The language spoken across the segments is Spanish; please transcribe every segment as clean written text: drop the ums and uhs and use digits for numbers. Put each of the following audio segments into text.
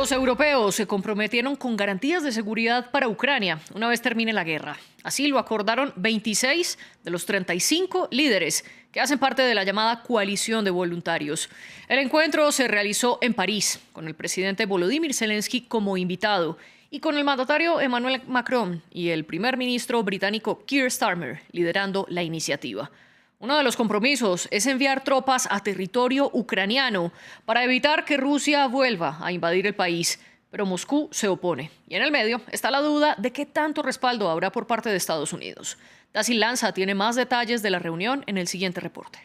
Los europeos se comprometieron con garantías de seguridad para Ucrania una vez termine la guerra. Así lo acordaron 26 de los 35 líderes que hacen parte de la llamada coalición de voluntarios. El encuentro se realizó en París, con el presidente Volodymyr Zelensky como invitado y con el mandatario Emmanuel Macron y el primer ministro británico Keir Starmer liderando la iniciativa. Uno de los compromisos es enviar tropas a territorio ucraniano para evitar que Rusia vuelva a invadir el país, pero Moscú se opone. Y en el medio está la duda de qué tanto respaldo habrá por parte de Estados Unidos. Dacil Lanza tiene más detalles de la reunión en el siguiente reporte.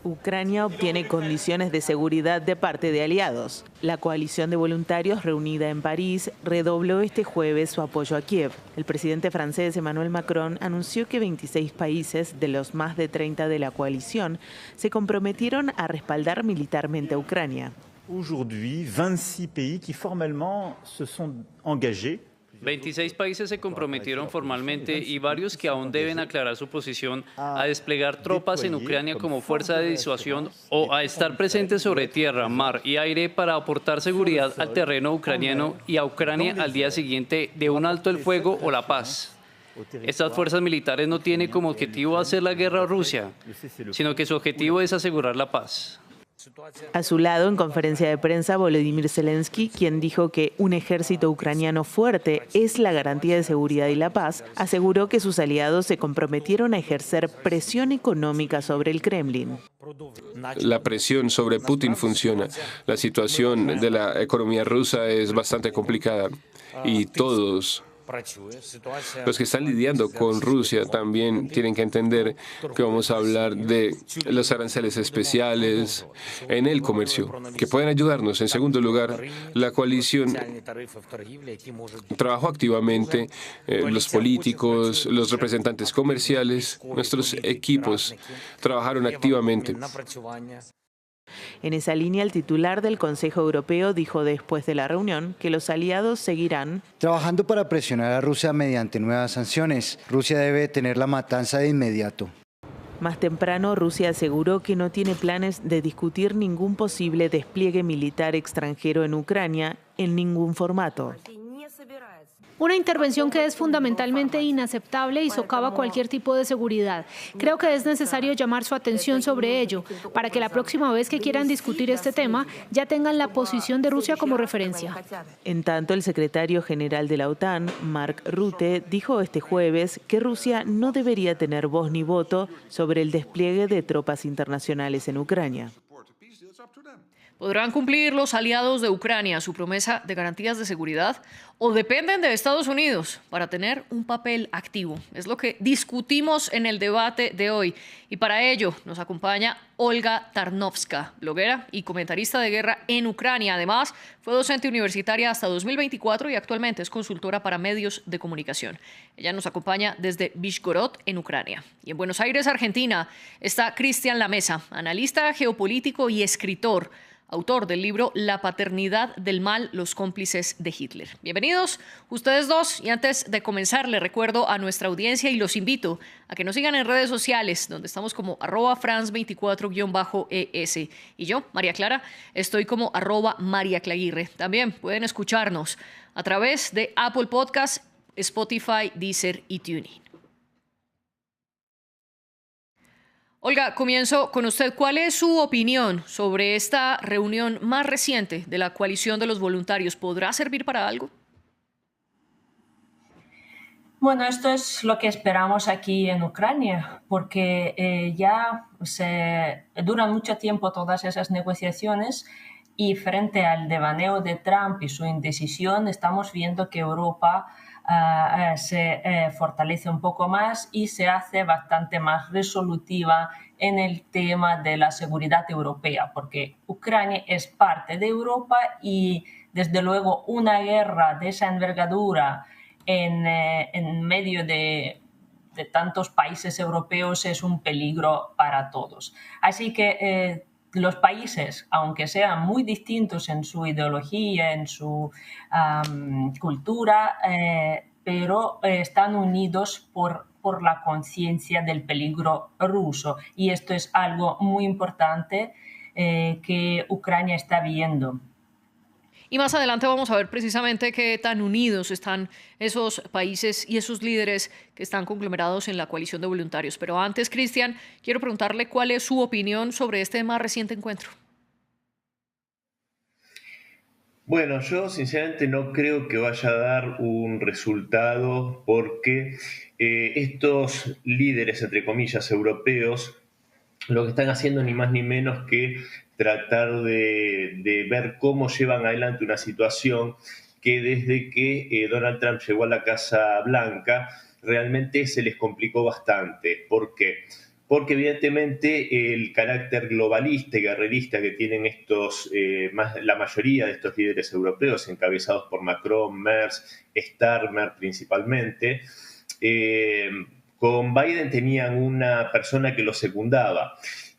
Ucrania obtiene condiciones de seguridad de parte de aliados. La coalición de voluntarios reunida en París redobló este jueves su apoyo a Kiev. El presidente francés Emmanuel Macron anunció que 26 países de los más de 30 de la coalición se comprometieron a respaldar militarmente a Ucrania. Aujourd'hui, 26 pays qui formellement se sont engagés. 26 países se comprometieron formalmente y varios que aún deben aclarar su posición a desplegar tropas en Ucrania como fuerza de disuasión o a estar presentes sobre tierra, mar y aire para aportar seguridad al terreno ucraniano y a Ucrania al día siguiente de un alto el fuego o la paz. Estas fuerzas militares no tienen como objetivo hacer la guerra a Rusia, sino que su objetivo es asegurar la paz. A su lado, en conferencia de prensa, Volodymyr Zelensky, quien dijo que un ejército ucraniano fuerte es la garantía de seguridad y la paz, aseguró que sus aliados se comprometieron a ejercer presión económica sobre el Kremlin. La presión sobre Putin funciona. La situación de la economía rusa es bastante complicada y todos los que están lidiando con Rusia también tienen que entender que vamos a hablar de los aranceles especiales en el comercio, que pueden ayudarnos. En segundo lugar, la coalición trabajó activamente, los políticos, los representantes comerciales, nuestros equipos trabajaron activamente. En esa línea, el titular del Consejo Europeo dijo después de la reunión que los aliados seguirán trabajando para presionar a Rusia mediante nuevas sanciones. Rusia debe detener la matanza de inmediato. Más temprano, Rusia aseguró que no tiene planes de discutir ningún posible despliegue militar extranjero en Ucrania en ningún formato. Una intervención que es fundamentalmente inaceptable y socava cualquier tipo de seguridad. Creo que es necesario llamar su atención sobre ello, para que la próxima vez que quieran discutir este tema ya tengan la posición de Rusia como referencia. En tanto, el secretario general de la OTAN, Mark Rutte, dijo este jueves que Rusia no debería tener voz ni voto sobre el despliegue de tropas internacionales en Ucrania. ¿Podrán cumplir los aliados de Ucrania su promesa de garantías de seguridad o dependen de Estados Unidos para tener un papel activo? Es lo que discutimos en el debate de hoy. Y para ello nos acompaña Olga Tarnowska, bloguera y comentarista de guerra en Ucrania. Además, fue docente universitaria hasta 2024 y actualmente es consultora para medios de comunicación. Ella nos acompaña desde Vishgorod, en Ucrania. Y en Buenos Aires, Argentina, está Cristian Lamesa, analista geopolítico y escritor, autor del libro La paternidad del mal, los cómplices de Hitler. Bienvenidos ustedes dos, y antes de comenzar les recuerdo a nuestra audiencia y los invito a que nos sigan en redes sociales, donde estamos como @France24-ES, y yo, María Clara, estoy como @MariaClaguirre. También pueden escucharnos a través de Apple Podcasts, Spotify, Deezer y TuneIn. Olga, comienzo con usted. ¿Cuál es su opinión sobre esta reunión más reciente de la coalición de los voluntarios? ¿Podrá servir para algo? Bueno, esto es lo que esperamos aquí en Ucrania, porque ya duran mucho tiempo todas esas negociaciones y frente al devaneo de Trump y su indecisión estamos viendo que Europa se fortalece un poco más y se hace bastante más resolutiva en el tema de la seguridad europea, porque Ucrania es parte de Europa y desde luego una guerra de esa envergadura en medio de tantos países europeos es un peligro para todos. Así que los países, aunque sean muy distintos en su ideología, en su cultura, pero están unidos por la conciencia del peligro ruso. Y esto es algo muy importante que Ucrania está viendo. Y más adelante vamos a ver precisamente qué tan unidos están esos países y esos líderes que están conglomerados en la coalición de voluntarios. Pero antes, Cristian, quiero preguntarle cuál es su opinión sobre este más reciente encuentro. Bueno, yo sinceramente no creo que vaya a dar un resultado porque estos líderes, entre comillas, europeos, lo que están haciendo ni más ni menos que tratar de ver cómo llevan adelante una situación que desde que Donald Trump llegó a la Casa Blanca realmente se les complicó bastante. ¿Por qué? Porque evidentemente el carácter globalista y guerrerista que tienen la mayoría de estos líderes europeos, encabezados por Macron, Merz, Starmer principalmente, con Biden tenían una persona que lo secundaba.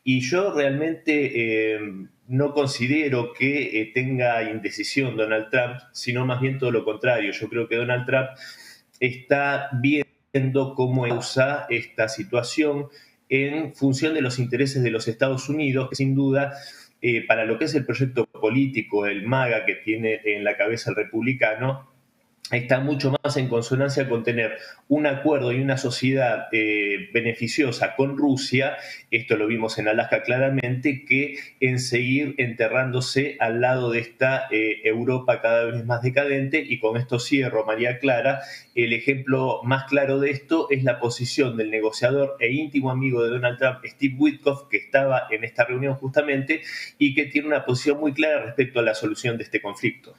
Y yo realmente no considero que tenga indecisión Donald Trump, sino más bien todo lo contrario. Yo creo que Donald Trump está viendo cómo usa esta situación en función de los intereses de los Estados Unidos, que sin duda, para lo que es el proyecto político, el MAGA que tiene en la cabeza el republicano, está mucho más en consonancia con tener un acuerdo y una sociedad beneficiosa con Rusia, esto lo vimos en Alaska claramente, que en seguir enterrándose al lado de esta Europa cada vez más decadente. Y con esto cierro, María Clara, el ejemplo más claro de esto es la posición del negociador e íntimo amigo de Donald Trump, Steve Witkoff, que estaba en esta reunión justamente y que tiene una posición muy clara respecto a la solución de este conflicto.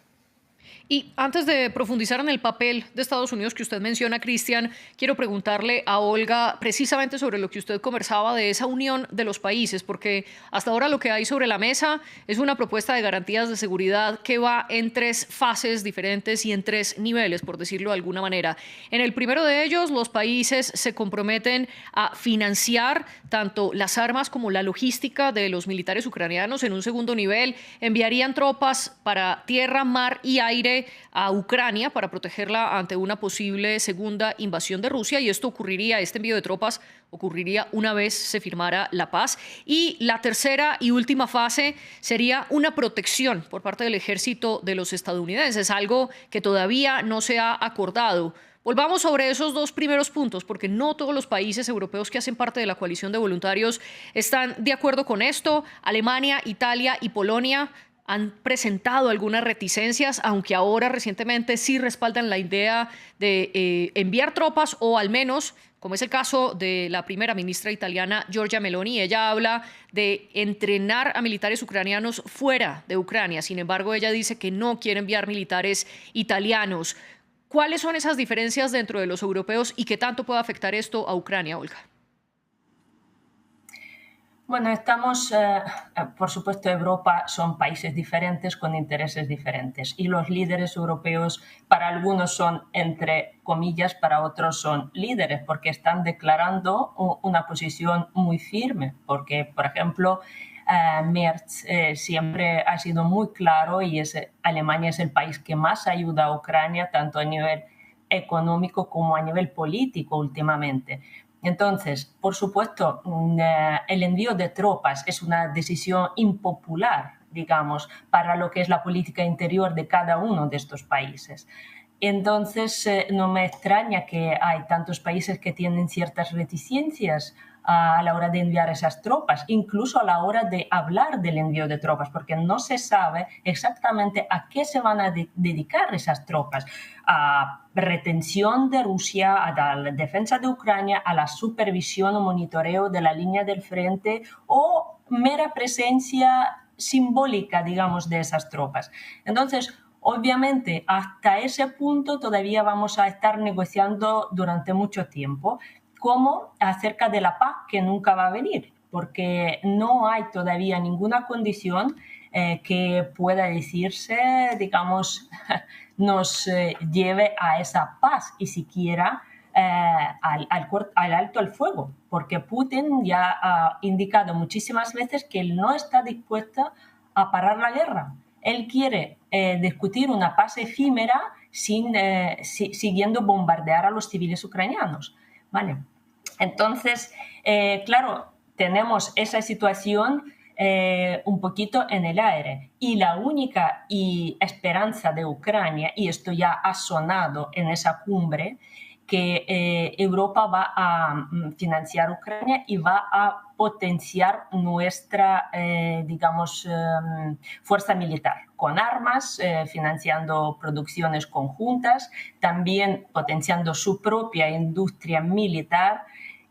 Y antes de profundizar en el papel de Estados Unidos que usted menciona, Cristian, quiero preguntarle a Olga precisamente sobre lo que usted conversaba de esa unión de los países, porque hasta ahora lo que hay sobre la mesa es una propuesta de garantías de seguridad que va en 3 fases diferentes y en 3 niveles, por decirlo de alguna manera. En el primero de ellos, los países se comprometen a financiar tanto las armas como la logística de los militares ucranianos. En un segundo nivel, enviarían tropas para tierra, mar y aire a Ucrania para protegerla ante una posible segunda invasión de Rusia, y este envío de tropas ocurriría una vez se firmara la paz. Y la tercera y última fase sería una protección por parte del ejército de los estadounidenses, algo que todavía no se ha acordado. Volvamos sobre esos 2 primeros puntos, porque no todos los países europeos que hacen parte de la coalición de voluntarios están de acuerdo con esto. Alemania, Italia y Polonia han presentado algunas reticencias, aunque ahora recientemente sí respaldan la idea de enviar tropas, o al menos, como es el caso de la primera ministra italiana Giorgia Meloni. Ella habla de entrenar a militares ucranianos fuera de Ucrania. Sin embargo, ella dice que no quiere enviar militares italianos. ¿Cuáles son esas diferencias dentro de los europeos y qué tanto puede afectar esto a Ucrania, Olga? Bueno, por supuesto, Europa son países diferentes con intereses diferentes, y los líderes europeos para algunos son, entre comillas, para otros son líderes porque están declarando una posición muy firme, porque, por ejemplo, Merz siempre ha sido muy claro, y Alemania es el país que más ayuda a Ucrania, tanto a nivel económico como a nivel político últimamente. Entonces, por supuesto, el envío de tropas es una decisión impopular, digamos, para lo que es la política interior de cada uno de estos países. Entonces, no me extraña que hay tantos países que tienen ciertas reticencias a la hora de enviar esas tropas, incluso a la hora de hablar del envío de tropas, porque no se sabe exactamente a qué se van a dedicar esas tropas: a retención de Rusia, a la defensa de Ucrania, a la supervisión o monitoreo de la línea del frente, o mera presencia simbólica, digamos, de esas tropas. Entonces, obviamente, hasta ese punto todavía vamos a estar negociando durante mucho tiempo, como acerca de la paz que nunca va a venir, porque no hay todavía ninguna condición que pueda decirse, digamos, nos lleve a esa paz y siquiera al alto al fuego, porque Putin ya ha indicado muchísimas veces que él no está dispuesto a parar la guerra. Él quiere discutir una paz efímera siguiendo bombardear a los civiles ucranianos, ¿vale? Entonces, claro, tenemos esa situación un poquito en el aire. Y la única esperanza de Ucrania, y esto ya ha sonado en esa cumbre, que Europa va a financiar Ucrania y va a potenciar nuestra, fuerza militar, con armas, financiando producciones conjuntas, también potenciando su propia industria militar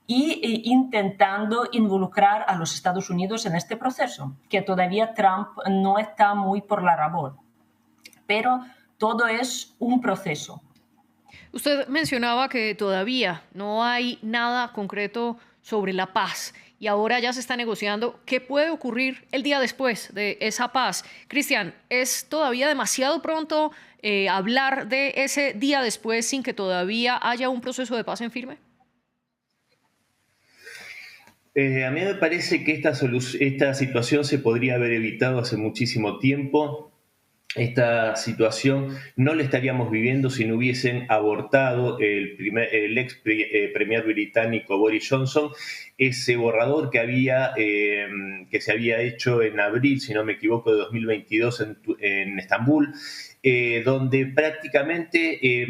e intentando involucrar a los Estados Unidos en este proceso, que todavía Trump no está muy por la labor. Pero todo es un proceso. Usted mencionaba que todavía no hay nada concreto sobre la paz y ahora ya se está negociando qué puede ocurrir el día después de esa paz. Cristian, ¿es todavía demasiado pronto hablar de ese día después sin que todavía haya un proceso de paz en firme? A mí me parece que esta situación se podría haber evitado hace muchísimo tiempo. Esta situación no la estaríamos viviendo si no hubiesen abortado el ex premier británico Boris Johnson ese borrador que se había hecho en abril, si no me equivoco, de 2022 en Estambul, donde prácticamente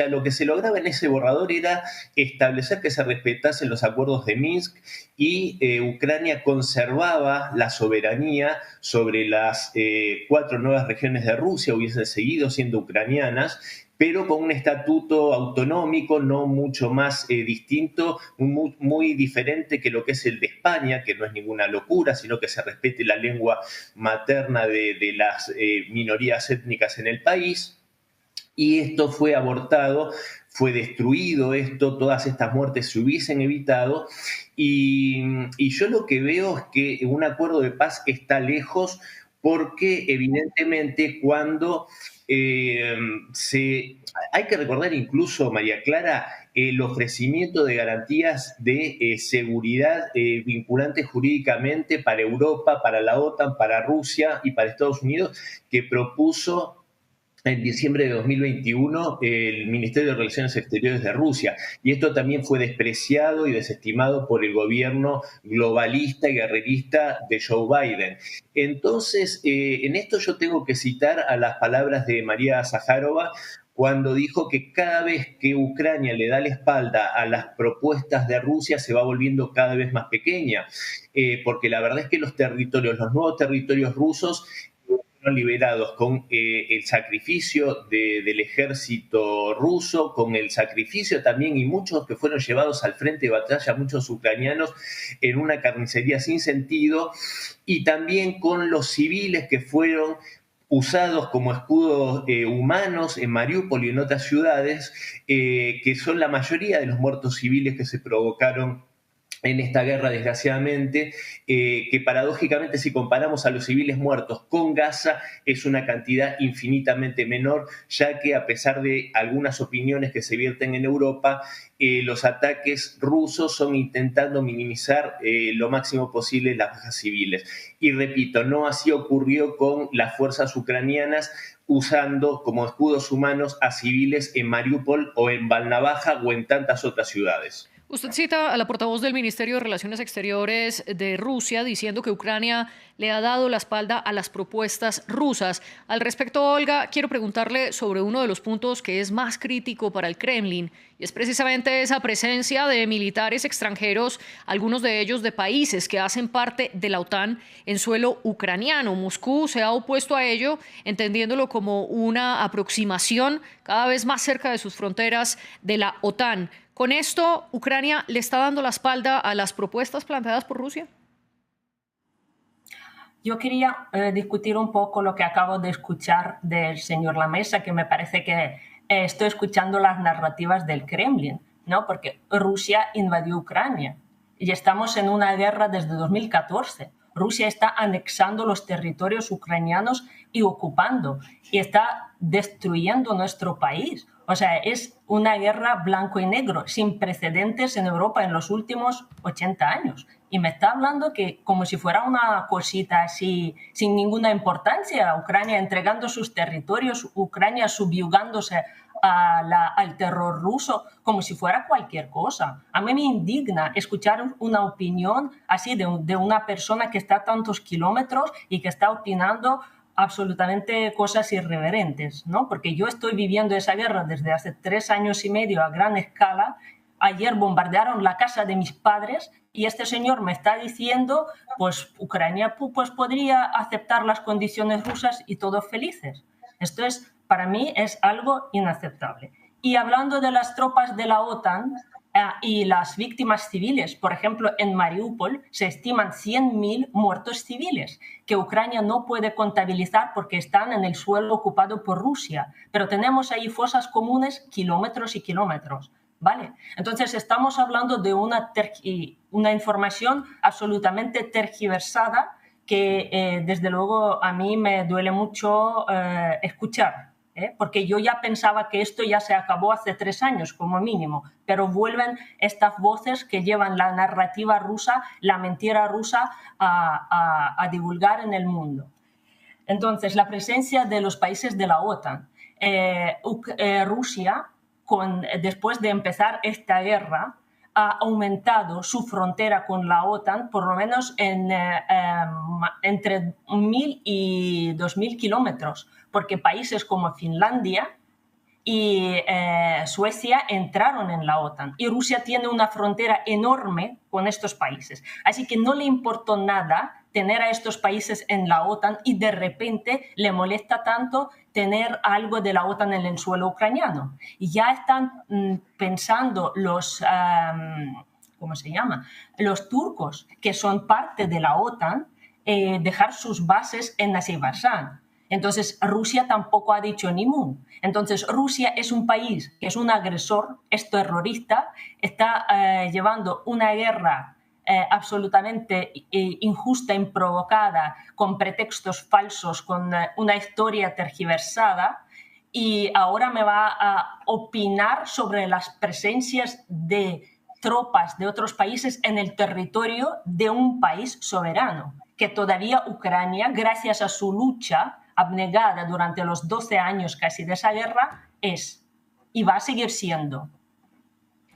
lo que se lograba en ese borrador era establecer que se respetasen los acuerdos de Minsk y Ucrania conservaba la soberanía sobre las 4 nuevas regiones de Rusia, hubiesen seguido siendo ucranianas, pero con un estatuto autonómico no mucho más distinto, muy diferente que lo que es el de España, que no es ninguna locura, sino que se respete la lengua materna de las minorías étnicas en el país. Y esto fue abortado, fue destruido todas estas muertes se hubiesen evitado. Y yo lo que veo es que un acuerdo de paz está lejos porque evidentemente cuando hay que recordar incluso, María Clara, el ofrecimiento de garantías de seguridad vinculantes jurídicamente para Europa, para la OTAN, para Rusia y para Estados Unidos, que propuso en diciembre de 2021 el Ministerio de Relaciones Exteriores de Rusia. Y esto también fue despreciado y desestimado por el gobierno globalista y guerrerista de Joe Biden. Entonces, en esto yo tengo que citar a las palabras de María Zaharova, cuando dijo que cada vez que Ucrania le da la espalda a las propuestas de Rusia se va volviendo cada vez más pequeña, porque la verdad es que los nuevos territorios rusos liberados con el sacrificio del ejército ruso, con el sacrificio también y muchos que fueron llevados al frente de batalla, muchos ucranianos en una carnicería sin sentido, y también con los civiles que fueron usados como escudos humanos en Mariupol y en otras ciudades, que son la mayoría de los muertos civiles que se provocaron en esta guerra, desgraciadamente, que paradójicamente, si comparamos a los civiles muertos con Gaza, es una cantidad infinitamente menor, ya que a pesar de algunas opiniones que se vierten en Europa, los ataques rusos son intentando minimizar lo máximo posible las bajas civiles. Y repito, no así ocurrió con las fuerzas ucranianas, usando como escudos humanos a civiles en Mariupol o en Valnavaja o en tantas otras ciudades. Usted cita a la portavoz del Ministerio de Relaciones Exteriores de Rusia diciendo que Ucrania le ha dado la espalda a las propuestas rusas. Al respecto, Olga, quiero preguntarle sobre uno de los puntos que es más crítico para el Kremlin, y es precisamente esa presencia de militares extranjeros, algunos de ellos de países que hacen parte de la OTAN, en suelo ucraniano. Moscú se ha opuesto a ello, entendiéndolo como una aproximación cada vez más cerca de sus fronteras de la OTAN. ¿Con esto Ucrania le está dando la espalda a las propuestas planteadas por Rusia? Yo quería discutir un poco lo que acabo de escuchar del señor Lamesa, que me parece que estoy escuchando las narrativas del Kremlin, ¿no? Porque Rusia invadió Ucrania y estamos en una guerra desde 2014. Rusia está anexando los territorios ucranianos y ocupando, y está destruyendo nuestro país. O sea, es una guerra blanco y negro, sin precedentes en Europa en los últimos 80 años. Y me está hablando que como si fuera una cosita así, sin ninguna importancia, Ucrania entregando sus territorios, Ucrania subyugándose al terror ruso como si fuera cualquier cosa. A mí me indigna escuchar una opinión así de una persona que está a tantos kilómetros y que está opinando absolutamente cosas irreverentes, ¿no? Porque yo estoy viviendo esa guerra desde hace 3 años y medio a gran escala. Ayer bombardearon la casa de mis padres y este señor me está diciendo, pues Ucrania pues, podría aceptar las condiciones rusas y todos felices. Esto es, para mí, es algo inaceptable. Y hablando de las tropas de la OTAN y las víctimas civiles, por ejemplo, en Mariupol se estiman 100.000 muertos civiles que Ucrania no puede contabilizar porque están en el suelo ocupado por Rusia. Pero tenemos ahí fosas comunes kilómetros y kilómetros. ¿Vale? Entonces estamos hablando de una información absolutamente tergiversada que desde luego a mí me duele mucho escuchar, porque yo ya pensaba que esto ya se acabó hace 3 años como mínimo, pero vuelven estas voces que llevan la narrativa rusa, la mentira rusa a divulgar en el mundo. Entonces la presencia de los países de la OTAN, Rusia, después de empezar esta guerra, ha aumentado su frontera con la OTAN por lo menos entre 1.000 y 2.000 kilómetros, porque países como Finlandia y Suecia entraron en la OTAN y Rusia tiene una frontera enorme con estos países. Así que no le importó nada tener a estos países en la OTAN y de repente le molesta tanto tener algo de la OTAN en el suelo ucraniano. Y ya están pensando los, ¿cómo se llama? Los turcos, que son parte de la OTAN, dejar sus bases en Azerbaiyán. Entonces, Rusia tampoco ha dicho ni mu. Entonces, Rusia es un país que es un agresor, es terrorista, está llevando una guerra absolutamente injusta, improvocada, con pretextos falsos, con una historia tergiversada, y ahora me va a opinar sobre las presencias de tropas de otros países en el territorio de un país soberano, que todavía Ucrania, gracias a su lucha abnegada durante los 12 años casi de esa guerra, es y va a seguir siendo.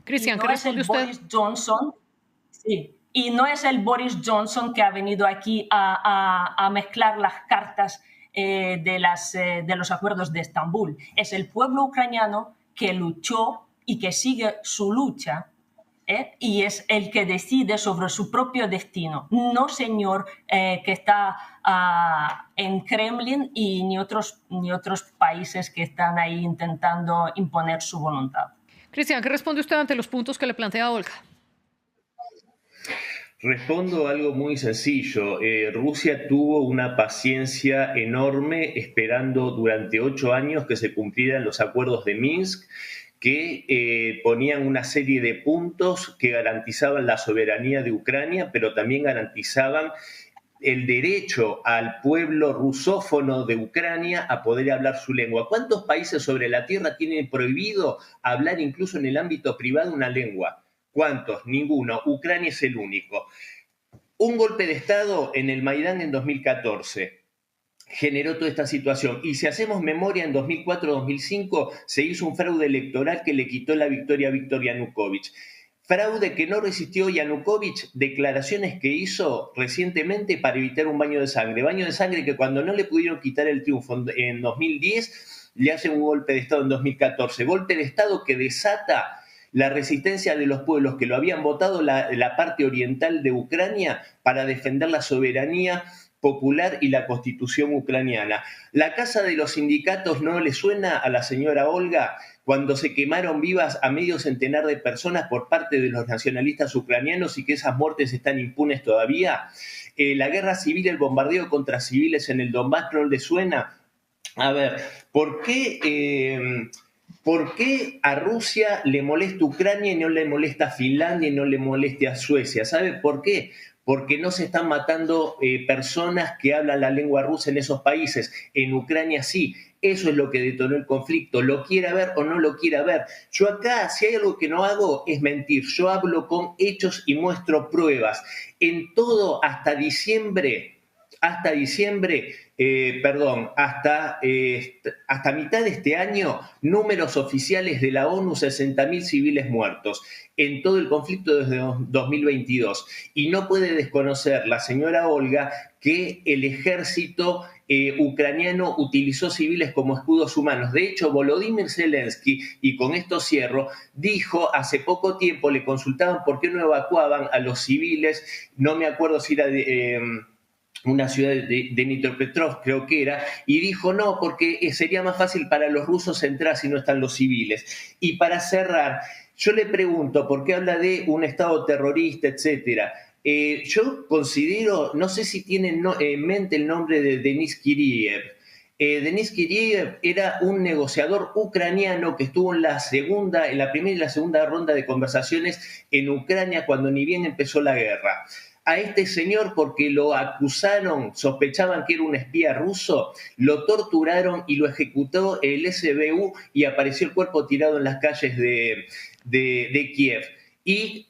Cristian, ¿qué responde usted? Boris Johnson, sí. Y no es el Boris Johnson que ha venido aquí a mezclar las cartas de los acuerdos de Estambul. Es el pueblo ucraniano que luchó y que sigue su lucha, y es el que decide sobre su propio destino. No señor que está en Kremlin y ni otros países que están ahí intentando imponer su voluntad. Cristian, ¿qué responde usted ante los puntos que le plantea Olga? Respondo algo muy sencillo. Rusia tuvo una paciencia enorme esperando durante 8 años que se cumplieran los acuerdos de Minsk, que ponían una serie de puntos que garantizaban la soberanía de Ucrania, pero también garantizaban el derecho al pueblo rusófono de Ucrania a poder hablar su lengua. ¿Cuántos países sobre la tierra tienen prohibido hablar incluso en el ámbito privado una lengua? ¿Cuántos? Ninguno. Ucrania es el único. Un golpe de Estado en el Maidán en 2014 generó toda esta situación. Y si hacemos memoria, en 2004-2005 se hizo un fraude electoral que le quitó la victoria a Viktor Yanukovych. Fraude que no resistió Yanukovych, declaraciones que hizo recientemente para evitar un baño de sangre. Baño de sangre que cuando no le pudieron quitar el triunfo en 2010, le hacen un golpe de Estado en 2014. Golpe de Estado que desata la resistencia de los pueblos que lo habían votado, la parte oriental de Ucrania, para defender la soberanía popular y la constitución ucraniana. La casa de los sindicatos no le suena a la señora Olga cuando se quemaron vivas a medio centenar de personas por parte de los nacionalistas ucranianos y que esas muertes están impunes todavía. La guerra civil, el bombardeo contra civiles en el Donbass no le suena. A ver, ¿por qué a Rusia le molesta Ucrania y no le molesta Finlandia y no le molesta Suecia? ¿Sabe por qué? Porque no se están matando personas que hablan la lengua rusa en esos países. En Ucrania sí. Eso es lo que detonó el conflicto. Lo quiera ver o no lo quiera ver. Yo acá, si hay algo que no hago, es mentir. Yo hablo con hechos y muestro pruebas. En todo, hasta diciembre, hasta diciembre, hasta mitad de este año, números oficiales de la ONU, 60.000 civiles muertos en todo el conflicto desde 2022. Y no puede desconocer la señora Olga que el ejército ucraniano utilizó civiles como escudos humanos. De hecho, Volodymyr Zelensky, y con esto cierro, dijo hace poco tiempo, le consultaban por qué no evacuaban a los civiles, no me acuerdo si era una ciudad de Dnipropetrovsk, creo que era, y dijo no, porque sería más fácil para los rusos entrar si no están los civiles. Y para cerrar, yo le pregunto, ¿por qué habla de un Estado terrorista, etcétera? Yo considero, no sé si tienen en mente el nombre de Denis Kiriev. Denis Kiriev era un negociador ucraniano que estuvo en la primera y la segunda ronda de conversaciones en Ucrania cuando ni bien empezó la guerra. A este señor, porque lo acusaron, sospechaban que era un espía ruso, lo torturaron y lo ejecutó el SBU y apareció el cuerpo tirado en las calles de Kiev. Y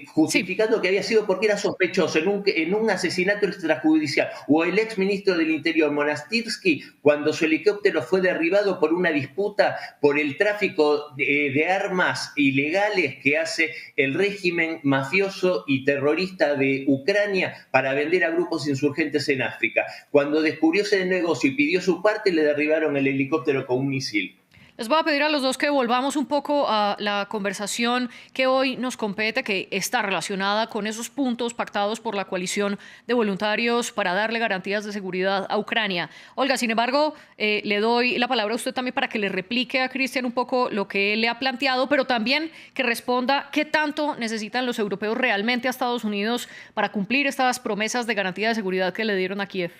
justificando que había sido porque era sospechoso en un asesinato extrajudicial. O el exministro del Interior, Monastirsky, cuando su helicóptero fue derribado por una disputa por el tráfico de armas ilegales que hace el régimen mafioso y terrorista de Ucrania para vender a grupos insurgentes en África. Cuando descubrió ese negocio y pidió su parte, le derribaron el helicóptero con un misil. Les voy a pedir a los dos que volvamos un poco a la conversación que hoy nos compete, que está relacionada con esos puntos pactados por la coalición de voluntarios para darle garantías de seguridad a Ucrania. Olga, sin embargo, le doy la palabra a usted también para que le replique a Cristian un poco lo que él le ha planteado, pero también que responda qué tanto necesitan los europeos realmente a Estados Unidos para cumplir estas promesas de garantía de seguridad que le dieron a Kiev.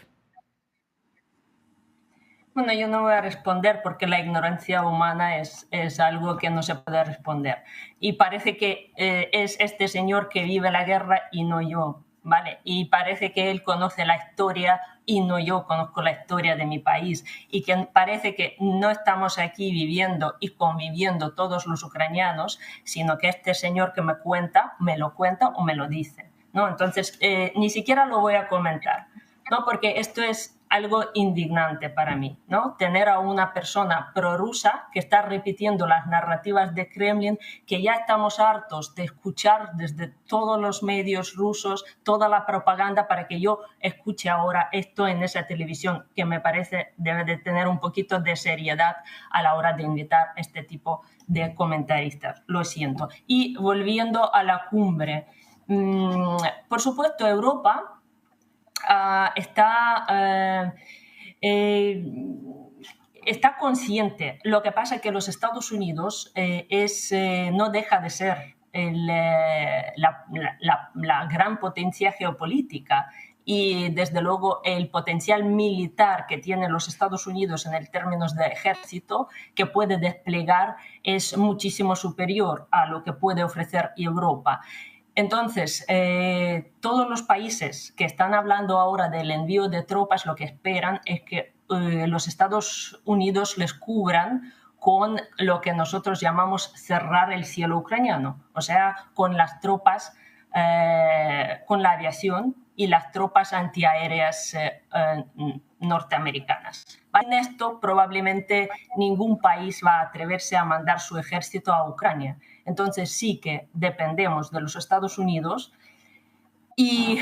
Bueno, yo no voy a responder porque la ignorancia humana es algo que no se puede responder. Y parece que es este señor que vive la guerra y no yo, ¿vale? Y parece que él conoce la historia y no yo conozco la historia de mi país. Y que parece que no estamos aquí viviendo y conviviendo todos los ucranianos, sino que este señor que me lo cuenta o me lo dice, ¿no? Entonces, ni siquiera lo voy a comentar, ¿no? Porque esto es algo indignante para mí, ¿no? Tener a una persona prorrusa que está repitiendo las narrativas de Kremlin que ya estamos hartos de escuchar desde todos los medios rusos, toda la propaganda, para que yo escuche ahora esto en esa televisión, que me parece debe de tener un poquito de seriedad a la hora de invitar este tipo de comentaristas. Lo siento. Y volviendo a la cumbre, por supuesto, Europa está consciente. Lo que pasa es que los Estados Unidos no deja de ser la gran potencia geopolítica, y desde luego el potencial militar que tienen los Estados Unidos en el términos de ejército que puede desplegar es muchísimo superior a lo que puede ofrecer Europa. Entonces, todos los países que están hablando ahora del envío de tropas lo que esperan es que los Estados Unidos les cubran con lo que nosotros llamamos cerrar el cielo ucraniano, o sea, con las tropas, con la aviación y las tropas antiaéreas norteamericanas. En esto probablemente ningún país va a atreverse a mandar su ejército a Ucrania. Entonces sí que dependemos de los Estados Unidos y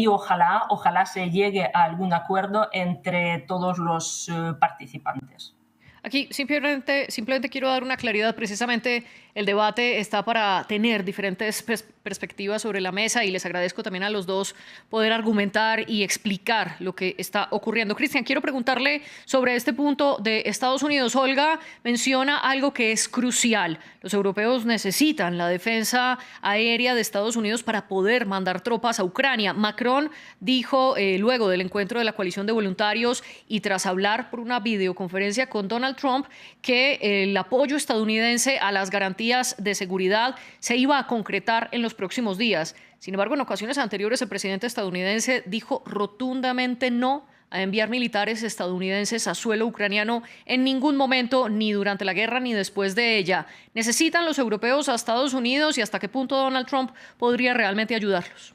ojalá se llegue a algún acuerdo entre todos los participantes. Aquí simplemente quiero dar una claridad. Precisamente el debate está para tener diferentes perspectivas sobre la mesa y les agradezco también a los dos poder argumentar y explicar lo que está ocurriendo. Cristian, quiero preguntarle sobre este punto de Estados Unidos. Olga menciona algo que es crucial. Los europeos necesitan la defensa aérea de Estados Unidos para poder mandar tropas a Ucrania. Macron dijo luego del encuentro de la coalición de voluntarios y tras hablar por una videoconferencia con Donald Trump que el apoyo estadounidense a las garantías de seguridad se iba a concretar en los próximos días. Sin embargo, en ocasiones anteriores el presidente estadounidense dijo rotundamente no a enviar militares estadounidenses a suelo ucraniano en ningún momento, ni durante la guerra ni después de ella. ¿Necesitan los europeos a Estados Unidos y hasta qué punto Donald Trump podría realmente ayudarlos?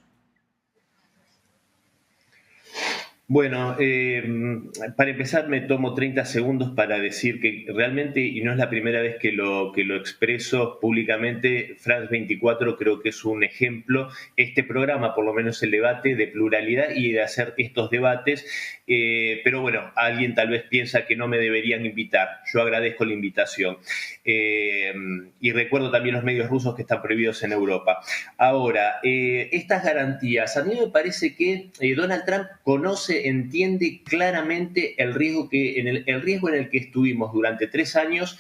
Bueno, para empezar me tomo 30 segundos para decir que realmente, y no es la primera vez que lo expreso públicamente, France 24 creo que es un ejemplo, este programa, por lo menos el debate, de pluralidad y de hacer estos debates, pero bueno, alguien tal vez piensa que no me deberían invitar, yo agradezco la invitación. Y recuerdo también los medios rusos que están prohibidos en Europa. Ahora, estas garantías, a mí me parece que Donald Trump entiende claramente el riesgo en el que estuvimos durante 3 años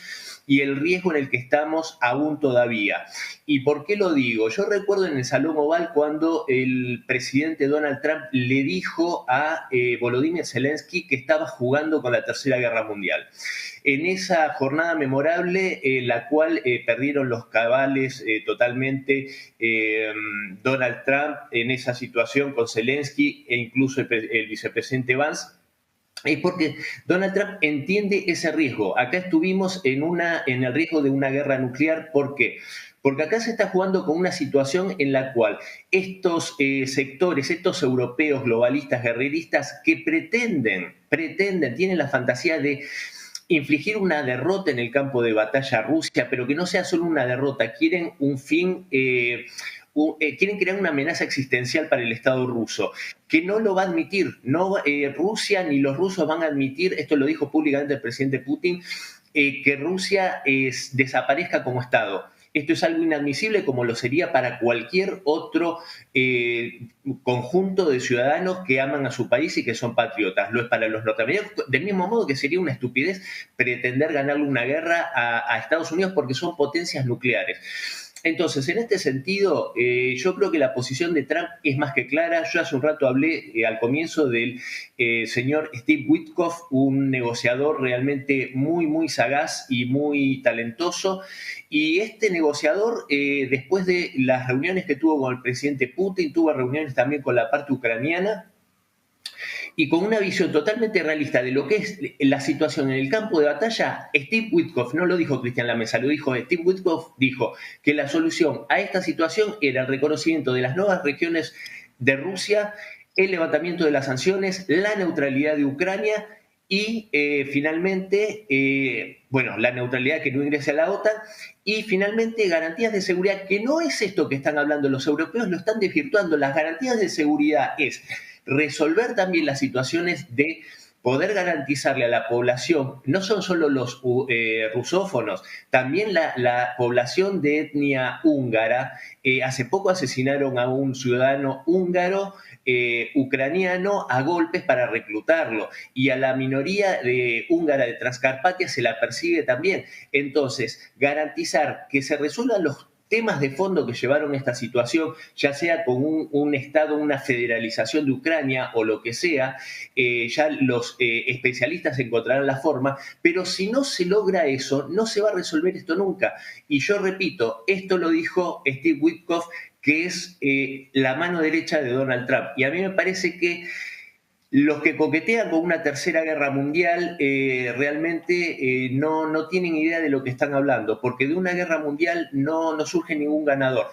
y el riesgo en el que estamos aún todavía. ¿Y por qué lo digo? Yo recuerdo en el Salón Oval cuando el presidente Donald Trump le dijo a Volodymyr Zelensky que estaba jugando con la Tercera Guerra Mundial. En esa jornada memorable, la cual perdieron los cabales totalmente Donald Trump en esa situación con Zelensky e incluso el vicepresidente Vance, es porque Donald Trump entiende ese riesgo. Acá estuvimos en el riesgo de una guerra nuclear. ¿Por qué? Porque acá se está jugando con una situación en la cual estos sectores, estos europeos globalistas, guerreristas, que pretenden, tienen la fantasía de infligir una derrota en el campo de batalla a Rusia, pero que no sea solo una derrota, quieren un fin, quieren crear una amenaza existencial para el Estado ruso, que no lo va a admitir. Rusia ni los rusos van a admitir, esto lo dijo públicamente el presidente Putin, que Rusia desaparezca como Estado. Esto es algo inadmisible, como lo sería para cualquier otro conjunto de ciudadanos que aman a su país y que son patriotas. Lo es para los norteamericanos, del mismo modo que sería una estupidez pretender ganarle una guerra a Estados Unidos porque son potencias nucleares. Entonces, en este sentido, yo creo que la posición de Trump es más que clara. Yo hace un rato hablé al comienzo del señor Steve Witkoff, un negociador realmente muy, muy sagaz y muy talentoso. Y este negociador, después de las reuniones que tuvo con el presidente Putin, tuvo reuniones también con la parte ucraniana, y con una visión totalmente realista de lo que es la situación en el campo de batalla. Steve Witkoff, no lo dijo Cristian Lamesa, lo dijo Steve Witkoff, dijo que la solución a esta situación era el reconocimiento de las nuevas regiones de Rusia, el levantamiento de las sanciones, la neutralidad de Ucrania y finalmente, la neutralidad, que no ingrese a la OTAN, y finalmente garantías de seguridad, que no es esto que están hablando los europeos, lo están desvirtuando. Las garantías de seguridad es resolver también las situaciones de poder garantizarle a la población, no son solo los rusófonos, también la población de etnia húngara. Hace poco asesinaron a un ciudadano húngaro ucraniano a golpes para reclutarlo, y a la minoría húngara de Transcarpatia se la persigue también. Entonces, garantizar que se resuelvan los temas de fondo que llevaron a esta situación, ya sea con un Estado, una federalización de Ucrania o lo que sea, ya los especialistas encontrarán la forma, pero si no se logra eso, no se va a resolver esto nunca. Y yo repito, esto lo dijo Steve Witkoff, que es la mano derecha de Donald Trump. Y a mí me parece que los que coquetean con una tercera guerra mundial realmente no tienen idea de lo que están hablando, porque de una guerra mundial no surge ningún ganador.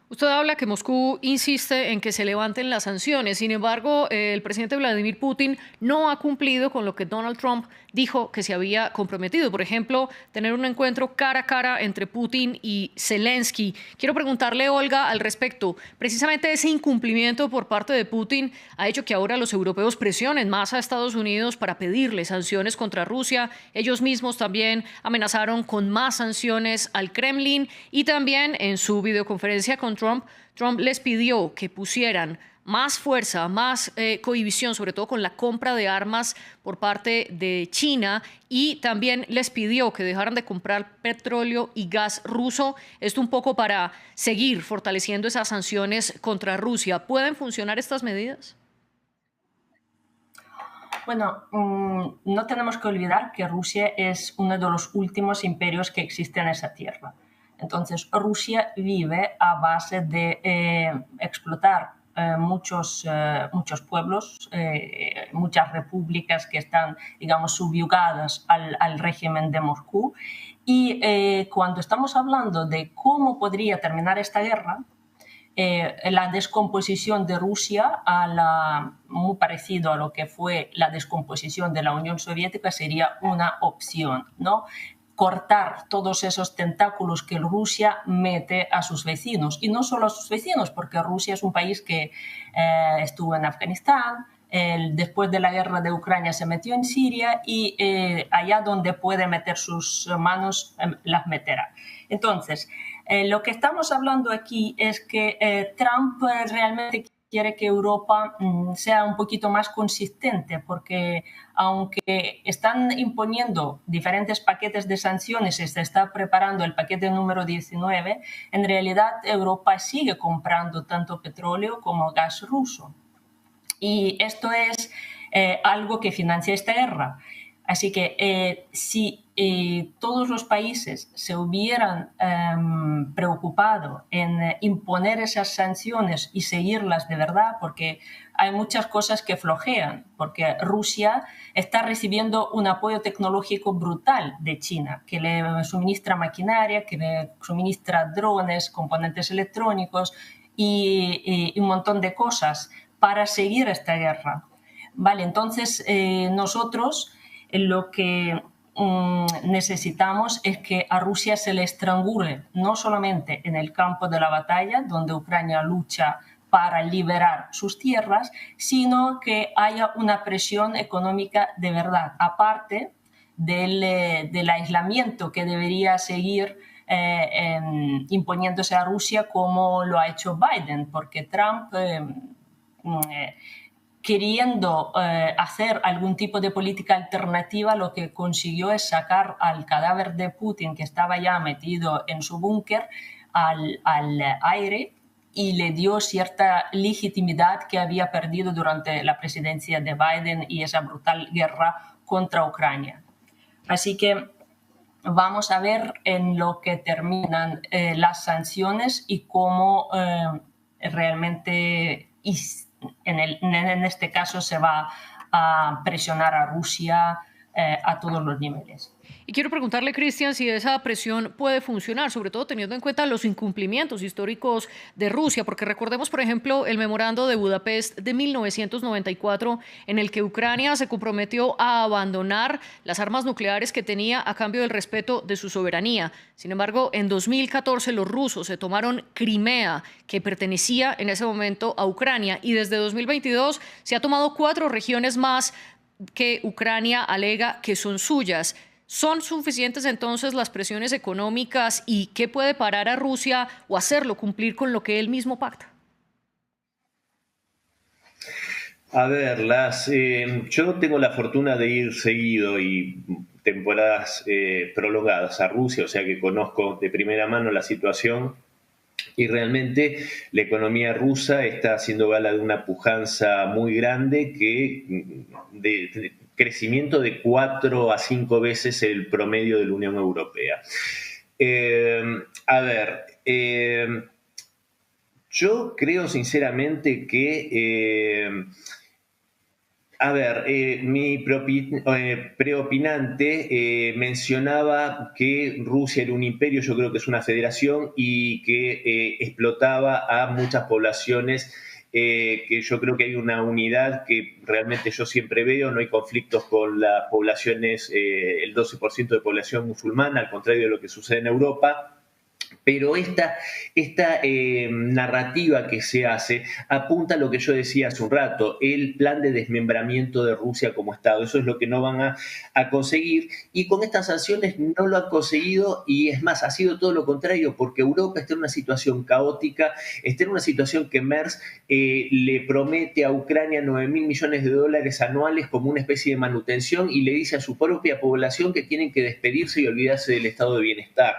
Usted habla que Moscú insiste en que se levanten las sanciones. Sin embargo, el presidente Vladimir Putin no ha cumplido con lo que Donald Trump dijo que se había comprometido. Por ejemplo, tener un encuentro cara a cara entre Putin y Zelensky. Quiero preguntarle, Olga, al respecto. Precisamente ese incumplimiento por parte de Putin ha hecho que ahora los europeos presionen más a Estados Unidos para pedirle sanciones contra Rusia. Ellos mismos también amenazaron con más sanciones al Kremlin, y también en su videoconferencia con Trump les pidió que pusieran más fuerza, más cohibición, sobre todo con la compra de armas por parte de China, y también les pidió que dejaran de comprar petróleo y gas ruso. Esto un poco para seguir fortaleciendo esas sanciones contra Rusia. ¿Pueden funcionar estas medidas? Bueno, no tenemos que olvidar que Rusia es uno de los últimos imperios que existen en esa tierra. Entonces, Rusia vive a base de explotar muchos pueblos, muchas repúblicas que están, digamos, subyugadas al régimen de Moscú. Y cuando estamos hablando de cómo podría terminar esta guerra, la descomposición de Rusia muy parecido a lo que fue la descomposición de la Unión Soviética sería una opción, ¿no? Cortar todos esos tentáculos que Rusia mete a sus vecinos. Y no solo a sus vecinos, porque Rusia es un país que estuvo en Afganistán, después de la guerra de Ucrania se metió en Siria y allá donde puede meter sus manos las meterá. Entonces, lo que estamos hablando aquí es que Trump realmente quiere que Europa sea un poquito más consistente, porque aunque están imponiendo diferentes paquetes de sanciones y se está preparando el paquete número 19, en realidad Europa sigue comprando tanto petróleo como gas ruso. Y esto es algo que financia esta guerra. Así que si todos los países se hubieran preocupado en imponer esas sanciones y seguirlas de verdad, porque hay muchas cosas que flojean, porque Rusia está recibiendo un apoyo tecnológico brutal de China, que le suministra maquinaria, que le suministra drones, componentes electrónicos y un montón de cosas para seguir esta guerra. Vale, entonces nosotros lo que necesitamos es que a Rusia se le estrangule, no solamente en el campo de la batalla, donde Ucrania lucha para liberar sus tierras, sino que haya una presión económica de verdad, aparte del aislamiento que debería seguir imponiéndose a Rusia como lo ha hecho Biden, porque Trump queriendo hacer algún tipo de política alternativa, lo que consiguió es sacar al cadáver de Putin, que estaba ya metido en su búnker, al aire, y le dio cierta legitimidad que había perdido durante la presidencia de Biden y esa brutal guerra contra Ucrania. Así que vamos a ver en lo que terminan las sanciones y cómo realmente en este caso se va a presionar a Rusia a todos los niveles. Y quiero preguntarle, Cristian, si esa presión puede funcionar, sobre todo teniendo en cuenta los incumplimientos históricos de Rusia, porque recordemos, por ejemplo, el memorando de Budapest de 1994, en el que Ucrania se comprometió a abandonar las armas nucleares que tenía a cambio del respeto de su soberanía. Sin embargo, en 2014 los rusos se tomaron Crimea, que pertenecía en ese momento a Ucrania, y desde 2022 se ha tomado 4 regiones más que Ucrania alega que son suyas. ¿Son suficientes entonces las presiones económicas y qué puede parar a Rusia o hacerlo cumplir con lo que él mismo pacta? A ver, yo tengo la fortuna de ir seguido y temporadas prolongadas a Rusia, o sea que conozco de primera mano la situación y realmente la economía rusa está haciendo gala de una pujanza muy grande de crecimiento de 4 a 5 veces el promedio de la Unión Europea. Yo creo sinceramente que mi preopinante mencionaba que Rusia era un imperio, yo creo que es una federación y que explotaba a muchas poblaciones, que yo creo que hay una unidad que realmente yo siempre veo, no hay conflictos con las poblaciones, el 12% de población musulmana, al contrario de lo que sucede en Europa. Pero esta narrativa que se hace apunta a lo que yo decía hace un rato, el plan de desmembramiento de Rusia como Estado. Eso es lo que no van a conseguir. Y con estas sanciones no lo han conseguido y es más, ha sido todo lo contrario, porque Europa está en una situación caótica, está en una situación que Merz le promete a Ucrania $9.000 millones anuales como una especie de manutención y le dice a su propia población que tienen que despedirse y olvidarse del estado de bienestar.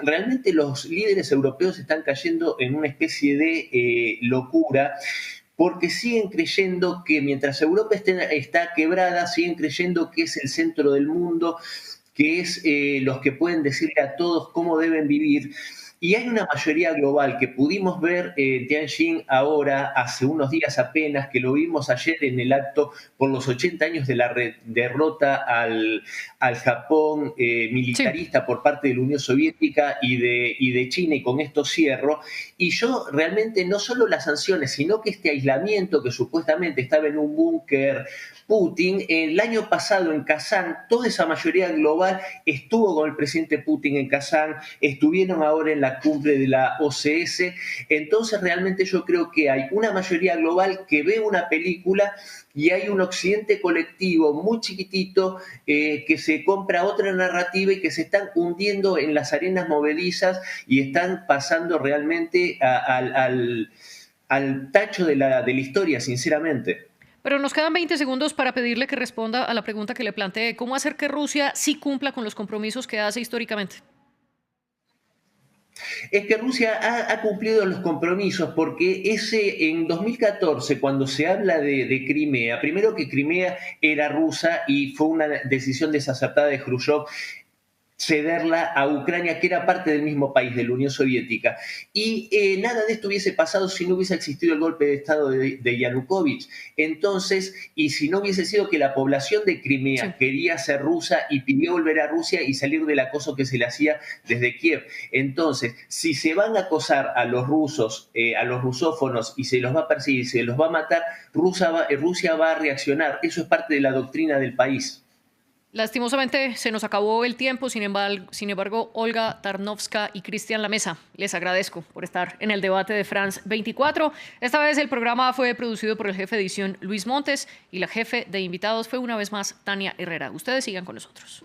Realmente los líderes europeos están cayendo en una especie de locura porque siguen creyendo que mientras Europa está quebrada, siguen creyendo que es el centro del mundo, que es los que pueden decirle a todos cómo deben vivir. Y hay una mayoría global que pudimos ver en Tianjin ahora, hace unos días apenas, que lo vimos ayer en el acto por los 80 años de la derrota al Japón militarista por parte de la Unión Soviética y de China, y con esto cierro. Y yo realmente no solo las sanciones, sino que este aislamiento que supuestamente estaba en un búnker Putin, el año pasado en Kazán, toda esa mayoría global estuvo con el presidente Putin en Kazán, estuvieron ahora en la cumbre de la OCS. Entonces realmente yo creo que hay una mayoría global que ve una película y hay un occidente colectivo muy chiquitito que se compra otra narrativa y que se están hundiendo en las arenas movedizas y están pasando realmente al tacho de la historia, sinceramente. Pero nos quedan 20 segundos para pedirle que responda a la pregunta que le planteé. ¿Cómo hacer que Rusia sí cumpla con los compromisos que hace históricamente? Es que Rusia ha cumplido los compromisos porque en 2014, cuando se habla de Crimea, primero que Crimea era rusa y fue una decisión desacertada de Khrushchev cederla a Ucrania, que era parte del mismo país, de la Unión Soviética. Y nada de esto hubiese pasado si no hubiese existido el golpe de Estado de Yanukovych. Entonces, y si no hubiese sido que la población de Crimea quería ser rusa y pidió volver a Rusia y salir del acoso que se le hacía desde Kiev. Entonces, si se van a acosar a los rusos, a los rusófonos, y se los va a perseguir, se los va a matar, Rusia va a reaccionar. Eso es parte de la doctrina del país. Lastimosamente se nos acabó el tiempo, sin embargo, Olga Tarnowska y Cristian Lamesa, les agradezco por estar en el debate de France 24. Esta vez el programa fue producido por el jefe de edición Luis Montes y la jefe de invitados fue una vez más Tania Herrera. Ustedes sigan con nosotros.